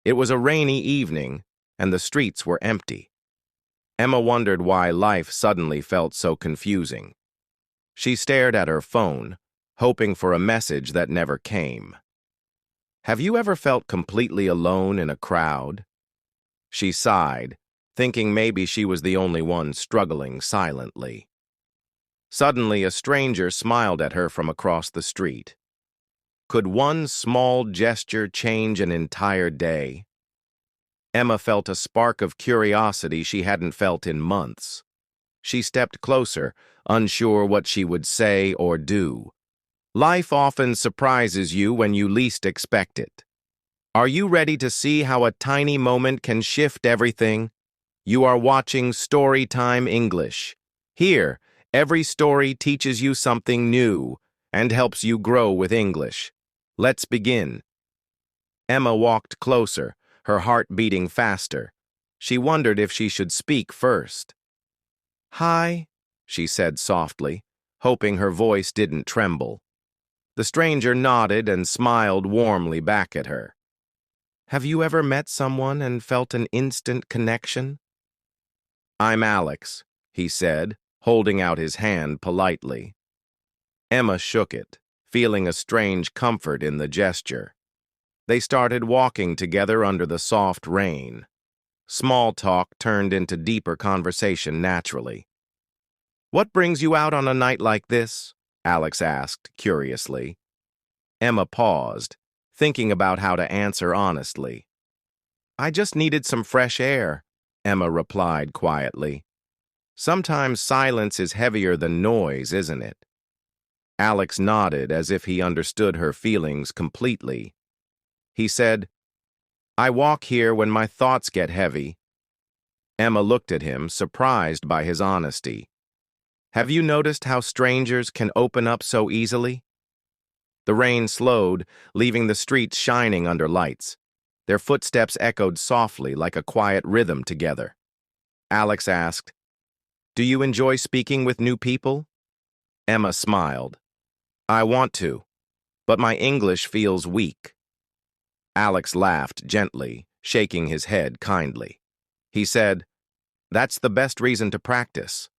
It was a rainy evening, and the streets were empty. Emma wondered why life suddenly felt so confusing. She stared at her phone, hoping for a message that never came. Have you ever felt completely alone in a crowd? She sighed, thinking maybe she was the only one struggling silently. Suddenly, a stranger smiled at her from across the street. Could one small gesture change an entire day? Emma felt a spark of curiosity she hadn't felt in months. She stepped closer, unsure what she would say or do. Life often surprises you when you least expect it. Are you ready to see how a tiny moment can shift everything? You are watching Storytime English. Here, every story teaches you something new and helps you grow with English. Let's begin. Emma walked closer, her heart beating faster. She wondered if she should speak first. "Hi," she said softly, hoping her voice didn't tremble. The stranger nodded and smiled warmly back at her. Have you ever met someone and felt an instant connection? I'm Alex, he said, holding out his hand politely. Emma shook it, feeling a strange comfort in the gesture. They started walking together under the soft rain. Small talk turned into deeper conversation naturally. What brings you out on a night like this? Alex asked, curiously. Emma paused, thinking about how to answer honestly. I just needed some fresh air, Emma replied quietly. Sometimes silence is heavier than noise, isn't it? Alex nodded as if he understood her feelings completely. He said, I walk here when my thoughts get heavy. Emma looked at him, surprised by his honesty. Have you noticed how strangers can open up so easily? The rain slowed, leaving the streets shining under lights. Their footsteps echoed softly like a quiet rhythm together. Alex asked, Do you enjoy speaking with new people? Emma smiled. I want to, but my English feels weak. Alex laughed gently, shaking his head kindly. He said, That's the best reason to practice.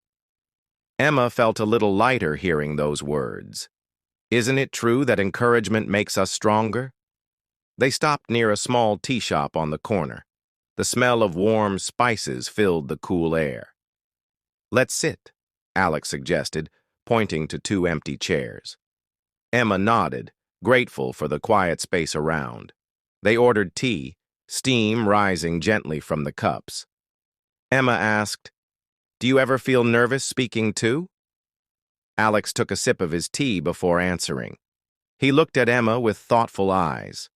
Emma felt a little lighter hearing those words. Isn't it true that encouragement makes us stronger? They stopped near a small tea shop on the corner. The smell of warm spices filled the cool air. Let's sit, Alex suggested, pointing to two empty chairs. Emma nodded, grateful for the quiet space around. They ordered tea, steam rising gently from the cups. Emma asked, Do you ever feel nervous speaking too? Alex took a sip of his tea before answering. He looked at Emma with thoughtful eyes.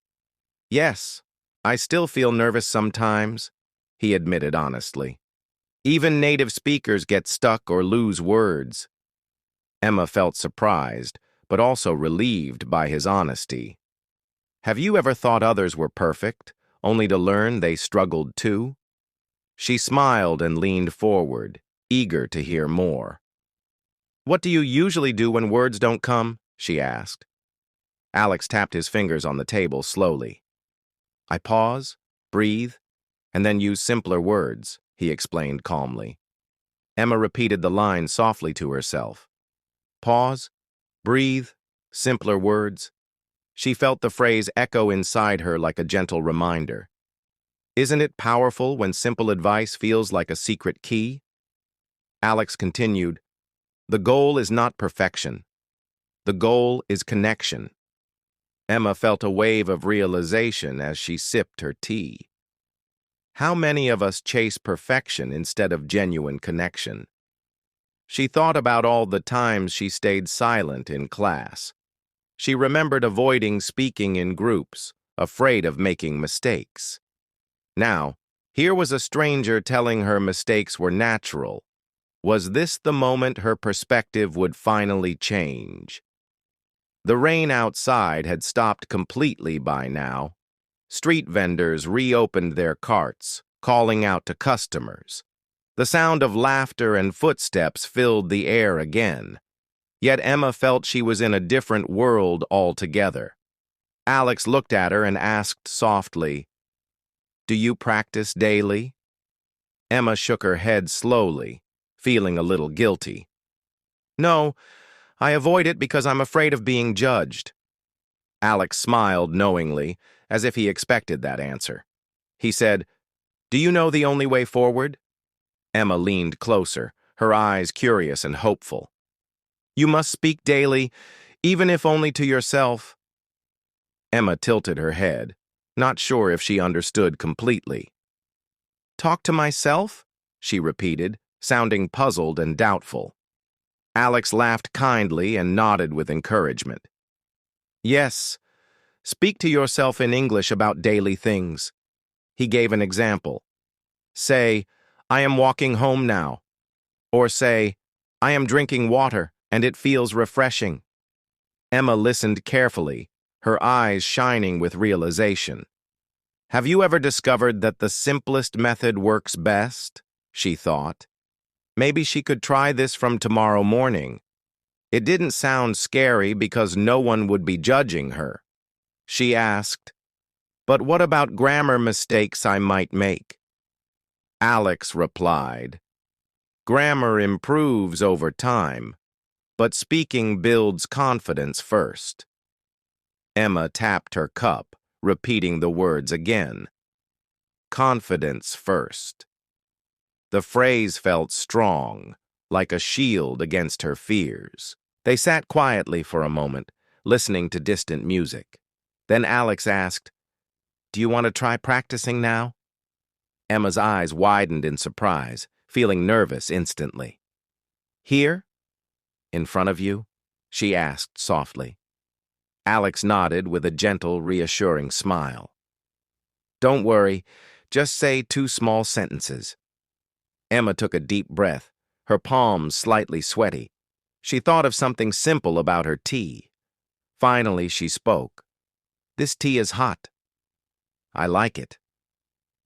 Yes, I still feel nervous sometimes, he admitted honestly. Even native speakers get stuck or lose words. Emma felt surprised, but also relieved by his honesty. Have you ever thought others were perfect, only to learn they struggled too? She smiled and leaned forward, eager to hear more. What do you usually do when words don't come? She asked. Alex tapped his fingers on the table slowly. I pause, breathe, and then use simpler words, he explained calmly. Emma repeated the line softly to herself. Pause, breathe, simpler words. She felt the phrase echo inside her like a gentle reminder. Isn't it powerful when simple advice feels like a secret key? Alex continued, The goal is not perfection. The goal is connection. Emma felt a wave of realization as she sipped her tea. How many of us chase perfection instead of genuine connection? She thought about all the times she stayed silent in class. She remembered avoiding speaking in groups, afraid of making mistakes. Now, here was a stranger telling her mistakes were natural. Was this the moment her perspective would finally change? The rain outside had stopped completely by now. Street vendors reopened their carts, calling out to customers. The sound of laughter and footsteps filled the air again. Yet Emma felt she was in a different world altogether. Alex looked at her and asked softly, Do you practice daily? Emma shook her head slowly, feeling a little guilty. No, I avoid it because I'm afraid of being judged. Alex smiled knowingly, as if he expected that answer. He said, Do you know the only way forward? Emma leaned closer, her eyes curious and hopeful. You must speak daily, even if only to yourself. Emma tilted her head, not sure if she understood completely. Talk to myself? She repeated, sounding puzzled and doubtful. Alex laughed kindly and nodded with encouragement. Yes, speak to yourself in English about daily things. He gave an example. Say, I am walking home now. Or say, I am drinking water and it feels refreshing. Emma listened carefully, her eyes shining with realization. Have you ever discovered that the simplest method works best? She thought. Maybe she could try this from tomorrow morning. It didn't sound scary because no one would be judging her. She asked, But what about grammar mistakes I might make? Alex replied, Grammar improves over time, but speaking builds confidence first. Emma tapped her cup, repeating the words again. Confidence first. The phrase felt strong, like a shield against her fears. They sat quietly for a moment, listening to distant music. Then Alex asked, Do you want to try practicing now? Emma's eyes widened in surprise, feeling nervous instantly. Here? In front of you? She asked softly. Alex nodded with a gentle, reassuring smile. Don't worry, just say 2 small sentences. Emma took a deep breath, her palms slightly sweaty. She thought of something simple about her tea. Finally, she spoke. This tea is hot. I like it.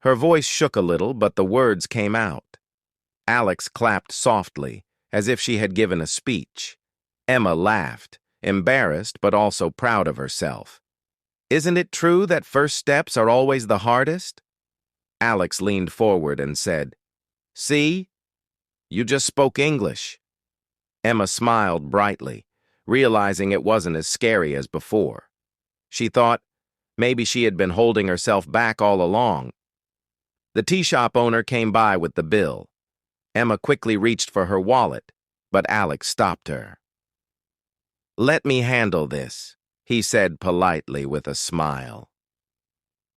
Her voice shook a little, but the words came out. Alex clapped softly, as if she had given a speech. Emma laughed, embarrassed but also proud of herself. Isn't it true that first steps are always the hardest? Alex leaned forward and said, See? You just spoke English. Emma smiled brightly, realizing it wasn't as scary as before. She thought maybe she had been holding herself back all along. The tea shop owner came by with the bill. Emma quickly reached for her wallet, but Alex stopped her. Let me handle this, he said politely with a smile.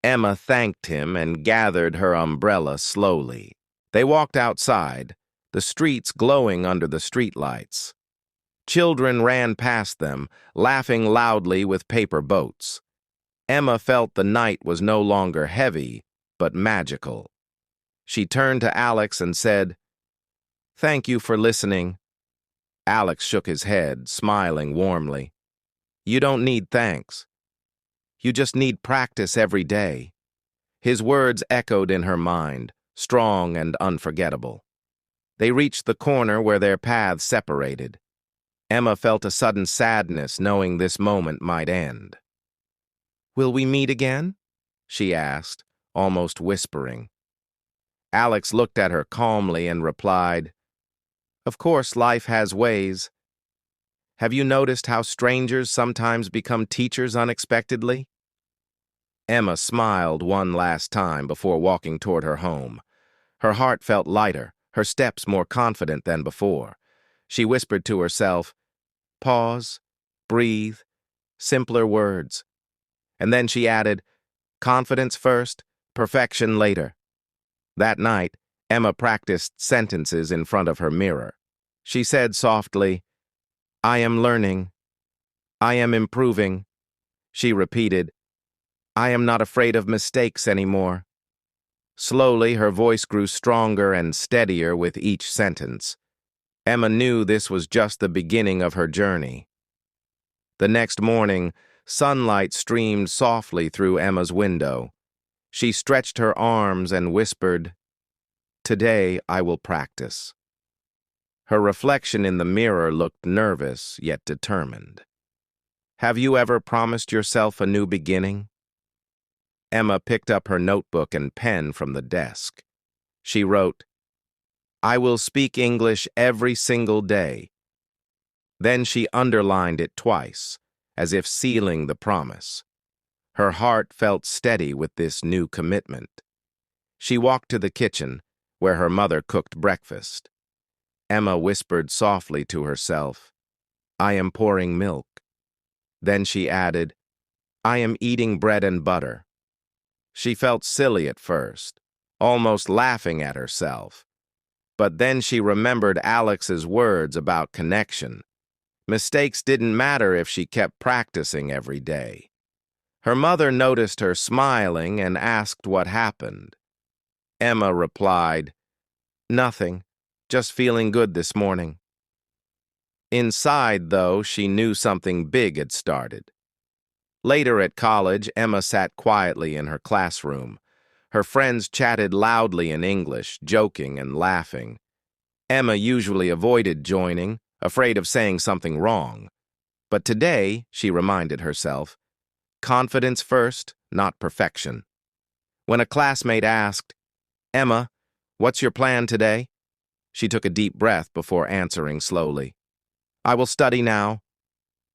Emma thanked him and gathered her umbrella slowly. They walked outside, the streets glowing under the streetlights. Children ran past them, laughing loudly with paper boats. Emma felt the night was no longer heavy, but magical. She turned to Alex and said, Thank you for listening. Alex shook his head, smiling warmly. You don't need thanks. You just need practice every day. His words echoed in her mind, strong and unforgettable. They reached the corner where their paths separated. Emma felt a sudden sadness knowing this moment might end. Will we meet again? She asked, almost whispering. Alex looked at her calmly and replied, Of course, life has ways. Have you noticed how strangers sometimes become teachers unexpectedly? Emma smiled one last time before walking toward her home. Her heart felt lighter, her steps more confident than before. She whispered to herself, Pause, breathe, simpler words. And then she added, Confidence first, perfection later. That night, Emma practiced sentences in front of her mirror. She said softly, I am learning. I am improving. She repeated, I am not afraid of mistakes anymore. Slowly, her voice grew stronger and steadier with each sentence. Emma knew this was just the beginning of her journey. The next morning, sunlight streamed softly through Emma's window. She stretched her arms and whispered, Today I will practice. Her reflection in the mirror looked nervous yet determined. Have you ever promised yourself a new beginning? Emma picked up her notebook and pen from the desk. She wrote, "I will speak English every single day." Then she underlined it twice, as if sealing the promise. Her heart felt steady with this new commitment. She walked to the kitchen, where her mother cooked breakfast. Emma whispered softly to herself, "I am pouring milk." Then she added, "I am eating bread and butter." She felt silly at first, almost laughing at herself. But then she remembered Alex's words about connection. Mistakes didn't matter if she kept practicing every day. Her mother noticed her smiling and asked what happened. Emma replied, "Nothing, just feeling good this morning." Inside, though, she knew something big had started. Later at college, Emma sat quietly in her classroom. Her friends chatted loudly in English, joking and laughing. Emma usually avoided joining, afraid of saying something wrong. But today, she reminded herself, confidence first, not perfection. When a classmate asked, "Emma, what's your plan today?" she took a deep breath before answering slowly, "I will study now.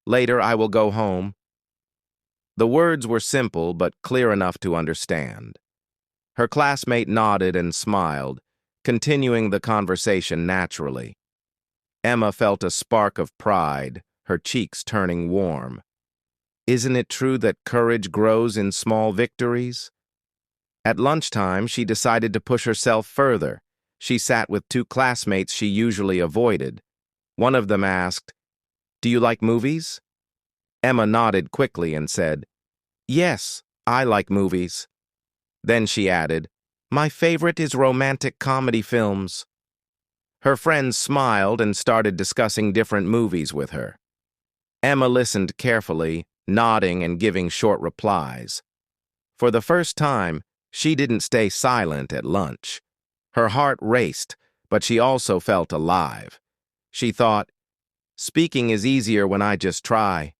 Later, I will go home." The words were simple but clear enough to understand. Her classmate nodded and smiled, continuing the conversation naturally. Emma felt a spark of pride, her cheeks turning warm. Isn't it true that courage grows in small victories? At lunchtime, she decided to push herself further. She sat with two classmates she usually avoided. One of them asked, "Do you like movies?" Emma nodded quickly and said, "Yes, I like movies." Then she added, "My favorite is romantic comedy films." Her friends smiled and started discussing different movies with her. Emma listened carefully, nodding and giving short replies. For the first time, she didn't stay silent at lunch. Her heart raced, but she also felt alive. She thought, "Speaking is easier when I just try."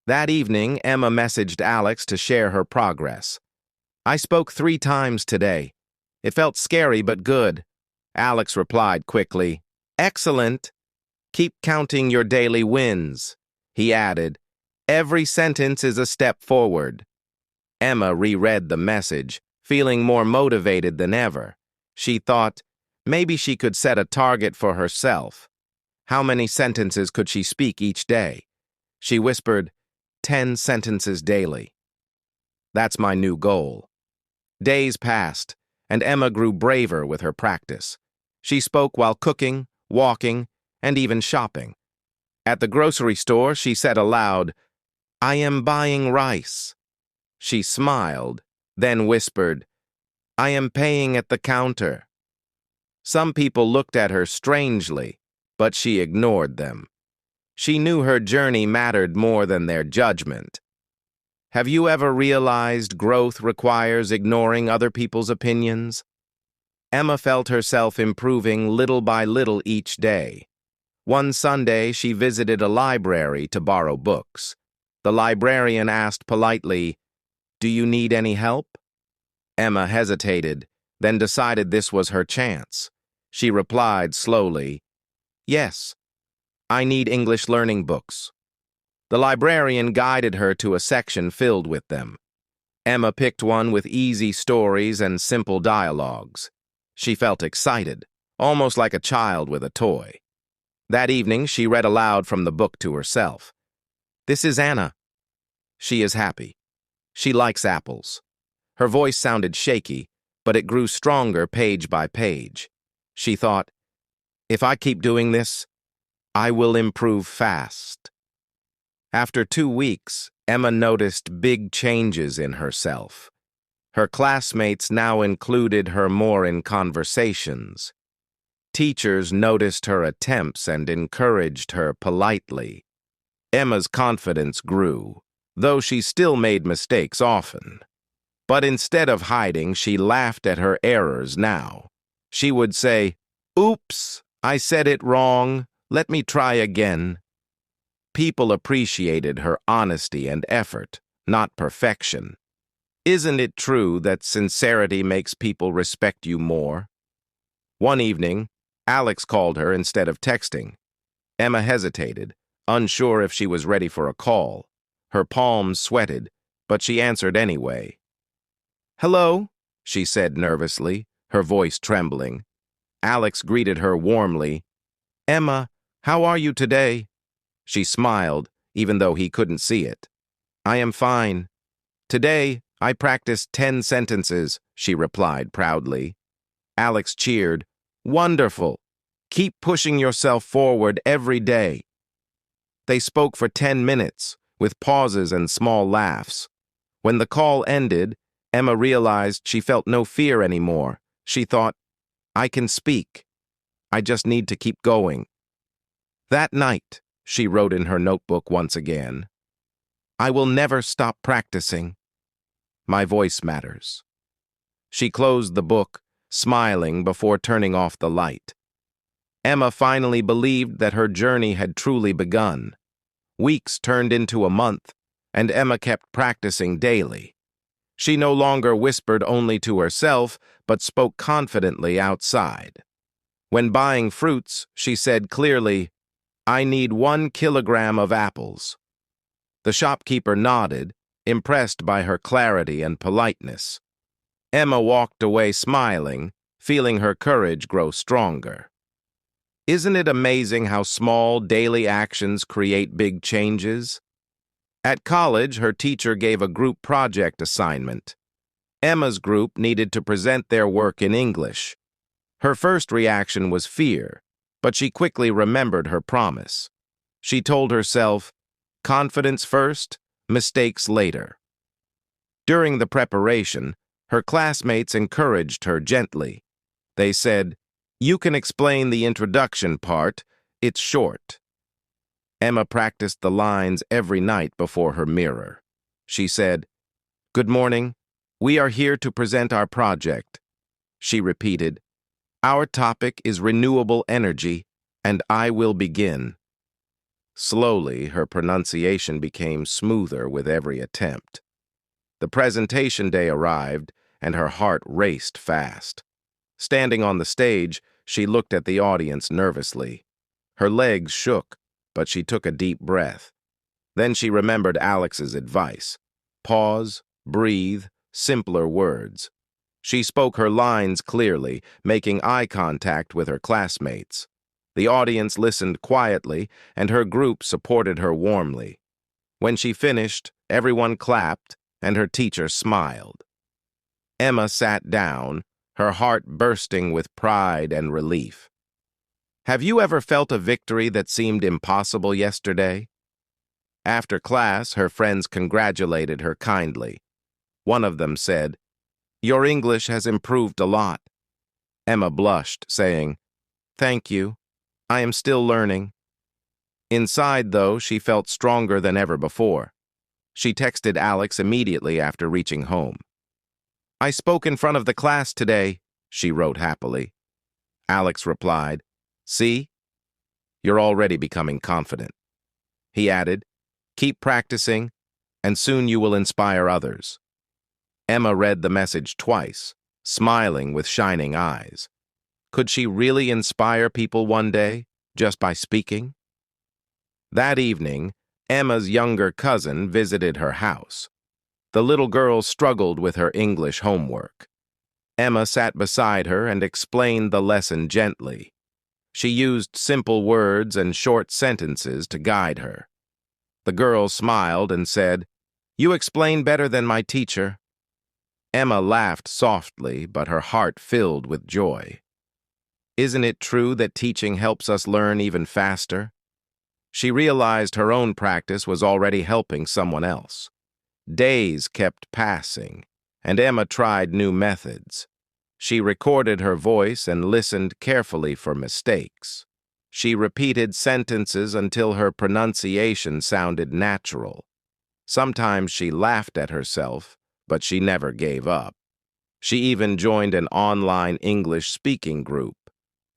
That evening, Emma messaged Alex to share her progress. "I spoke 3 times today. It felt scary but good." Alex replied quickly, "Excellent. Keep counting your daily wins." He added, "Every sentence is a step forward." Emma reread the message, feeling more motivated than ever. She thought, maybe she could set a target for herself. How many sentences could she speak each day? She whispered, 10 sentences daily. That's my new goal. Days passed, and Emma grew braver with her practice. She spoke while cooking, walking, and even shopping. At the grocery store, she said aloud, "I am buying rice." She smiled, then whispered, "I am paying at the counter." Some people looked at her strangely, but she ignored them. She knew her journey mattered more than their judgment. Have you ever realized growth requires ignoring other people's opinions? Emma felt herself improving little by little each day. One Sunday, she visited a library to borrow books. The librarian asked politely, "Do you need any help?" Emma hesitated, then decided this was her chance. She replied slowly, "Yes, I need English learning books." The librarian guided her to a section filled with them. Emma picked one with easy stories and simple dialogues. She felt excited, almost like a child with a toy. That evening, she read aloud from the book to herself. "This is Anna. She is happy. She likes apples." Her voice sounded shaky, but it grew stronger page by page. She thought, "If I keep doing this, I will improve fast." After 2 weeks, Emma noticed big changes in herself. Her classmates now included her more in conversations. Teachers noticed her attempts and encouraged her politely. Emma's confidence grew, though she still made mistakes often. But instead of hiding, she laughed at her errors now. She would say, "Oops, I said it wrong. Let me try again." People appreciated her honesty and effort, not perfection. Isn't it true that sincerity makes people respect you more? One evening, Alex called her instead of texting. Emma hesitated, unsure if she was ready for a call. Her palms sweated, but she answered anyway. "Hello," she said nervously, her voice trembling. Alex greeted her warmly. "Emma, how are you today?" She smiled, even though he couldn't see it. "I am fine. Today, I practiced 10 sentences," she replied proudly. Alex cheered. "Wonderful. Keep pushing yourself forward every day." They spoke for 10 minutes, with pauses and small laughs. When the call ended, Emma realized she felt no fear anymore. She thought, "I can speak. I just need to keep going." That night, she wrote in her notebook once again, "I will never stop practicing. My voice matters." She closed the book, smiling before turning off the light. Emma finally believed that her journey had truly begun. Weeks turned into a month, and Emma kept practicing daily. She no longer whispered only to herself, but spoke confidently outside. When buying fruits, she said clearly, "I need 1 kilogram of apples." The shopkeeper nodded, impressed by her clarity and politeness. Emma walked away smiling, feeling her courage grow stronger. Isn't it amazing how small daily actions create big changes? At college, her teacher gave a group project assignment. Emma's group needed to present their work in English. Her first reaction was fear, but she quickly remembered her promise. She told herself, "Confidence first, mistakes later." During the preparation, her classmates encouraged her gently. They said, "You can explain the introduction part, it's short." Emma practiced the lines every night before her mirror. She said, "Good morning. We are here to present our project." She repeated, "Our topic is renewable energy, and I will begin." Slowly, her pronunciation became smoother with every attempt. The presentation day arrived, and her heart raced fast. Standing on the stage, she looked at the audience nervously. Her legs shook, but she took a deep breath. Then she remembered Alex's advice. Pause, breathe, simpler words. She spoke her lines clearly, making eye contact with her classmates. The audience listened quietly, and her group supported her warmly. When she finished, everyone clapped, and her teacher smiled. Emma sat down, her heart bursting with pride and relief. Have you ever felt a victory that seemed impossible yesterday? After class, her friends congratulated her kindly. One of them said, "Your English has improved a lot." Emma blushed, saying, "Thank you. I am still learning." Inside, though, she felt stronger than ever before. She texted Alex immediately after reaching home. "I spoke in front of the class today," she wrote happily. Alex replied, "See? You're already becoming confident." He added, "Keep practicing, and soon you will inspire others." Emma read the message twice, smiling with shining eyes. Could she really inspire people one day, just by speaking? That evening, Emma's younger cousin visited her house. The little girl struggled with her English homework. Emma sat beside her and explained the lesson gently. She used simple words and short sentences to guide her. The girl smiled and said, "You explain better than my teacher." Emma laughed softly, but her heart filled with joy. Isn't it true that teaching helps us learn even faster? She realized her own practice was already helping someone else. Days kept passing, and Emma tried new methods. She recorded her voice and listened carefully for mistakes. She repeated sentences until her pronunciation sounded natural. Sometimes she laughed at herself, but she never gave up. She even joined an online English speaking group.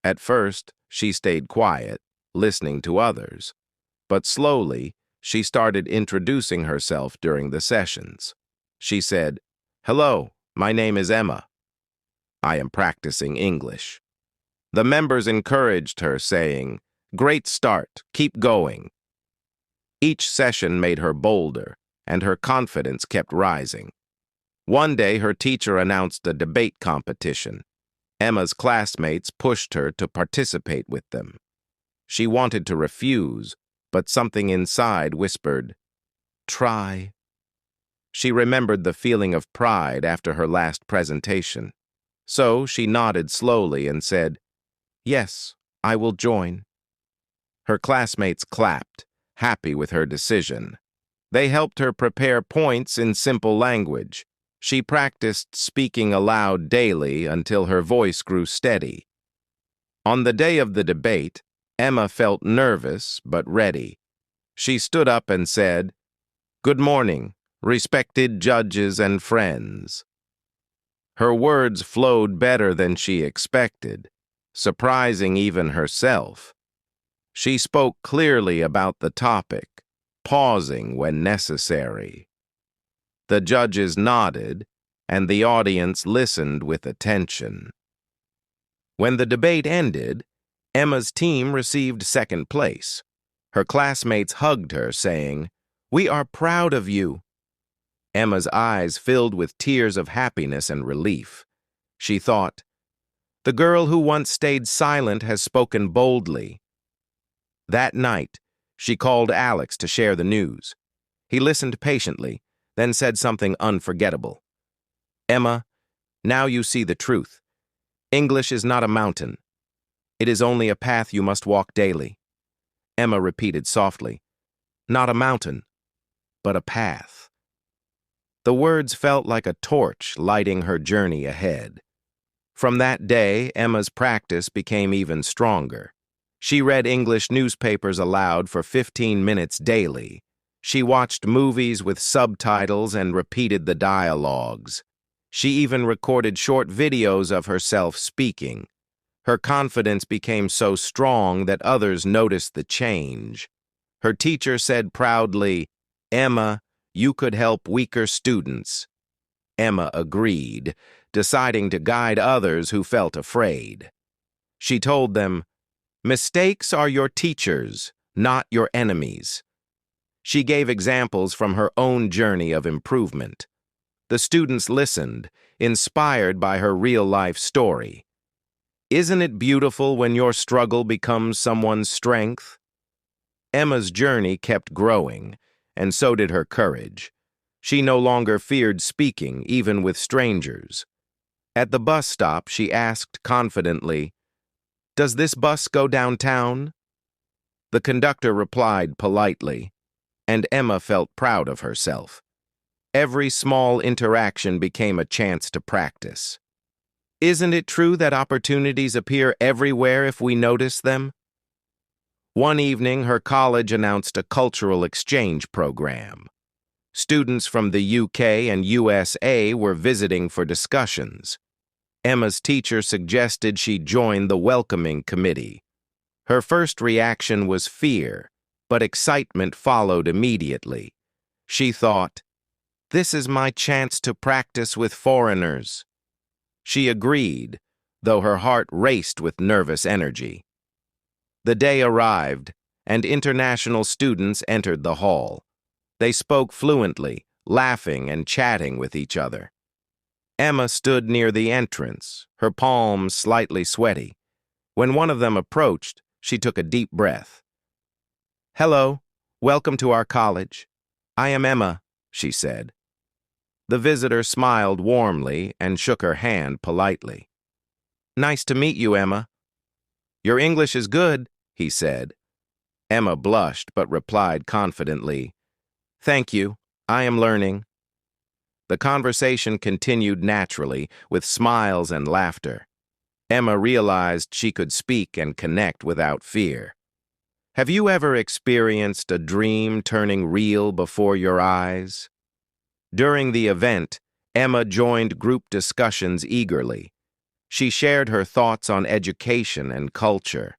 At first, she stayed quiet, listening to others. But slowly, she started introducing herself during the sessions. She said, Hello, my name is Emma. I am practicing English. The members encouraged her, saying, "Great start, keep going." Each session made her bolder, and her confidence kept rising. One day, her teacher announced a debate competition. Emma's classmates pushed her to participate with them. She wanted to refuse, but something inside whispered, "Try." She remembered the feeling of pride after her last presentation. So she nodded slowly and said, "Yes, I will join." Her classmates clapped, happy with her decision. They helped her prepare points in simple language. She practiced speaking aloud daily until her voice grew steady. On the day of the debate, Emma felt nervous but ready. She stood up and said, "Good morning, respected judges and friends." Her words flowed better than she expected, surprising even herself. She spoke clearly about the topic, pausing when necessary. The judges nodded, and the audience listened with attention. When the debate ended, Emma's team received second place. Her classmates hugged her, saying, "We are proud of you." Emma's eyes filled with tears of happiness and relief. She thought, "The girl who once stayed silent has spoken boldly." That night, she called Alex to share the news. He listened patiently, then said something unforgettable. "Emma, now you see the truth. English is not a mountain. It is only a path you must walk daily." Emma repeated softly, "Not a mountain, but a path." The words felt like a torch lighting her journey ahead. From that day, Emma's practice became even stronger. She read English newspapers aloud for 15 minutes daily. She watched movies with subtitles and repeated the dialogues. She even recorded short videos of herself speaking. Her confidence became so strong that others noticed the change. Her teacher said proudly, "Emma, you could help weaker students." Emma agreed, deciding to guide others who felt afraid. She told them, "Mistakes are your teachers, not your enemies." She gave examples from her own journey of improvement. The students listened, inspired by her real-life story. Isn't it beautiful when your struggle becomes someone's strength? Emma's journey kept growing, and so did her courage. She no longer feared speaking, even with strangers. At the bus stop, she asked confidently, "Does this bus go downtown?" The conductor replied politely, and Emma felt proud of herself. Every small interaction became a chance to practice. Isn't it true that opportunities appear everywhere if we notice them? One evening, her college announced a cultural exchange program. Students from the UK and USA were visiting for discussions. Emma's teacher suggested she join the welcoming committee. Her first reaction was fear, but excitement followed immediately. She thought, "This is my chance to practice with foreigners." She agreed, though her heart raced with nervous energy. The day arrived, and international students entered the hall. They spoke fluently, laughing and chatting with each other. Emma stood near the entrance, her palms slightly sweaty. When one of them approached, she took a deep breath. "Hello, welcome to our college. I am Emma," she said. The visitor smiled warmly and shook her hand politely. "Nice to meet you, Emma." "Your English is good," he said. Emma blushed but replied confidently, "Thank you, I am learning." The conversation continued naturally, with smiles and laughter. Emma realized she could speak and connect without fear. Have you ever experienced a dream turning real before your eyes? During the event, Emma joined group discussions eagerly. She shared her thoughts on education and culture.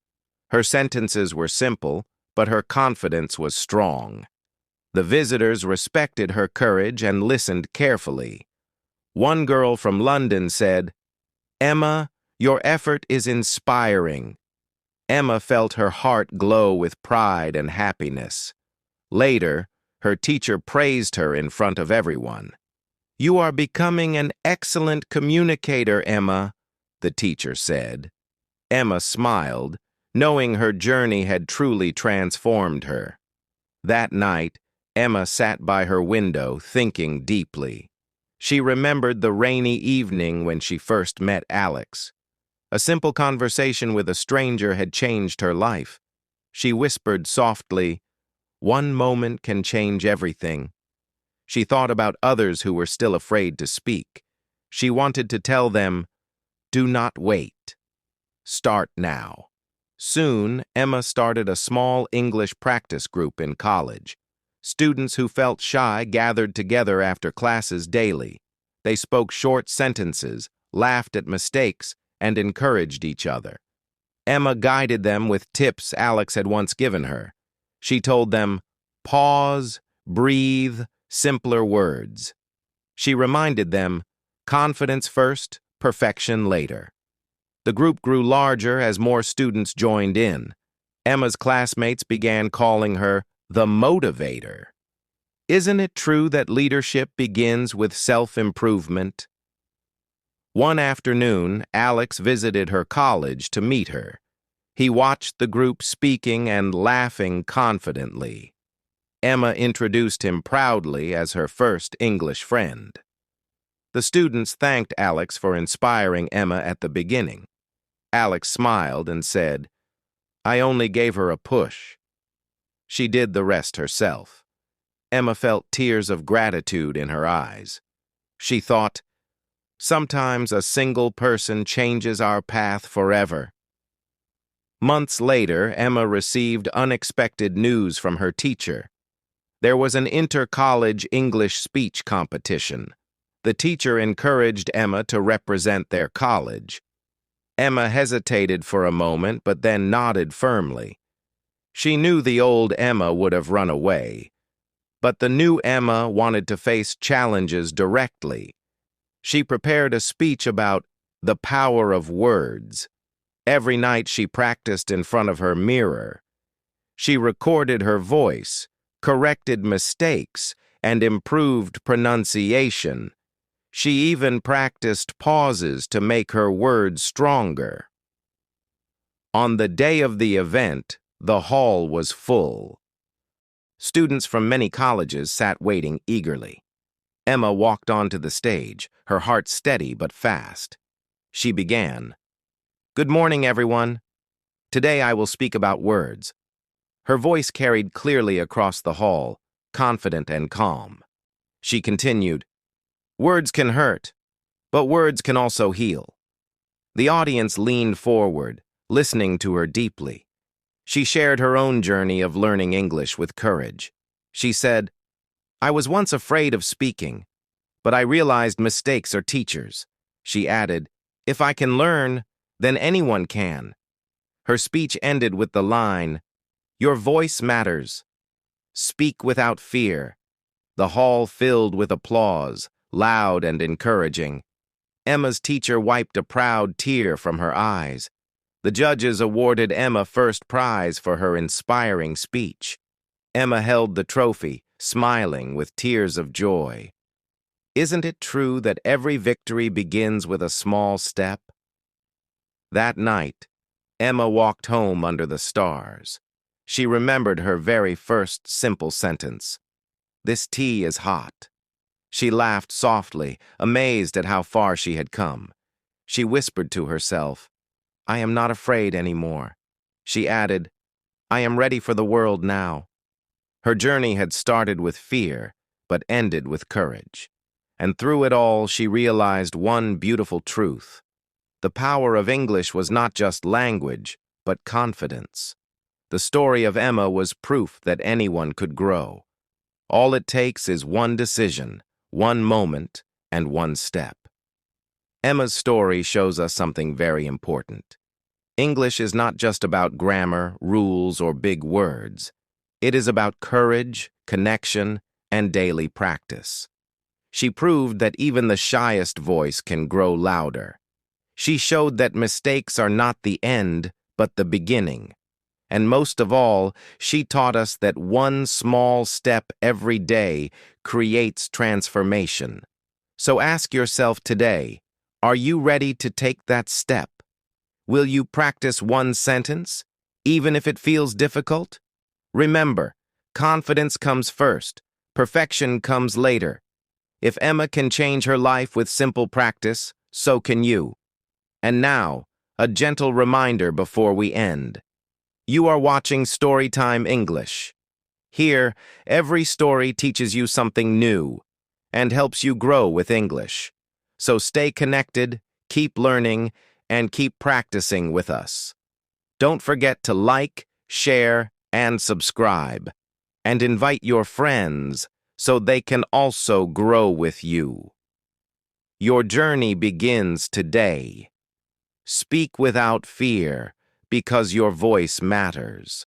Her sentences were simple, but her confidence was strong. The visitors respected her courage and listened carefully. One girl from London said, "Emma, your effort is inspiring." Emma felt her heart glow with pride and happiness. Later, her teacher praised her in front of everyone. "You are becoming an excellent communicator, Emma," the teacher said. Emma smiled, knowing her journey had truly transformed her. That night, Emma sat by her window, thinking deeply. She remembered the rainy evening when she first met Alex. A simple conversation with a stranger had changed her life. She whispered softly, "One moment can change everything." She thought about others who were still afraid to speak. She wanted to tell them, "Do not wait. Start now." Soon, Emma started a small English practice group in college. Students who felt shy gathered together after classes daily. They spoke short sentences, laughed at mistakes, and encouraged each other. Emma guided them with tips Alex had once given her. She told them, "Pause, breathe, simpler words." She reminded them, "Confidence first, perfection later." The group grew larger as more students joined in. Emma's classmates began calling her the motivator. Isn't it true that leadership begins with self-improvement? One afternoon, Alex visited her college to meet her. He watched the group speaking and laughing confidently. Emma introduced him proudly as her first English friend. The students thanked Alex for inspiring Emma at the beginning. Alex smiled and said, "I only gave her a push." She did the rest herself. Emma felt tears of gratitude in her eyes. She thought, "Sometimes a single person changes our path forever." Months later, Emma received unexpected news from her teacher. There was an inter-college English speech competition. The teacher encouraged Emma to represent their college. Emma hesitated for a moment, but then nodded firmly. She knew the old Emma would have run away, but the new Emma wanted to face challenges directly. She prepared a speech about the power of words. Every night she practiced in front of her mirror. She recorded her voice, corrected mistakes, and improved pronunciation. She even practiced pauses to make her words stronger. On the day of the event, the hall was full. Students from many colleges sat waiting eagerly. Emma walked onto the stage, her heart steady but fast. She began, "Good morning, everyone. Today I will speak about words." Her voice carried clearly across the hall, confident and calm. She continued, "Words can hurt, but words can also heal." The audience leaned forward, listening to her deeply. She shared her own journey of learning English with courage. She said, "I was once afraid of speaking, but I realized mistakes are teachers." She added, "If I can learn, then anyone can." Her speech ended with the line, "Your voice matters. Speak without fear." The hall filled with applause, loud and encouraging. Emma's teacher wiped a proud tear from her eyes. The judges awarded Emma first prize for her inspiring speech. Emma held the trophy, smiling with tears of joy. Isn't it true that every victory begins with a small step? That night, Emma walked home under the stars. She remembered her very first simple sentence, "This tea is hot." She laughed softly, amazed at how far she had come. She whispered to herself, "I am not afraid anymore." She added, "I am ready for the world now." Her journey had started with fear, but ended with courage. And through it all, she realized one beautiful truth. The power of English was not just language, but confidence. The story of Emma was proof that anyone could grow. All it takes is one decision, one moment, and one step. Emma's story shows us something very important. English is not just about grammar, rules, or big words. It is about courage, connection, and daily practice. She proved that even the shyest voice can grow louder. She showed that mistakes are not the end, but the beginning. And most of all, she taught us that one small step every day creates transformation. So ask yourself today, are you ready to take that step? Will you practice one sentence, even if it feels difficult? Remember, confidence comes first, perfection comes later. If Emma can change her life with simple practice, so can you. And now, a gentle reminder before we end. You are watching Storytime English. Here, every story teaches you something new and helps you grow with English. So stay connected, keep learning, and keep practicing with us. Don't forget to like, share, and subscribe. And invite your friends so they can also grow with you. Your journey begins today. Speak without fear, because your voice matters.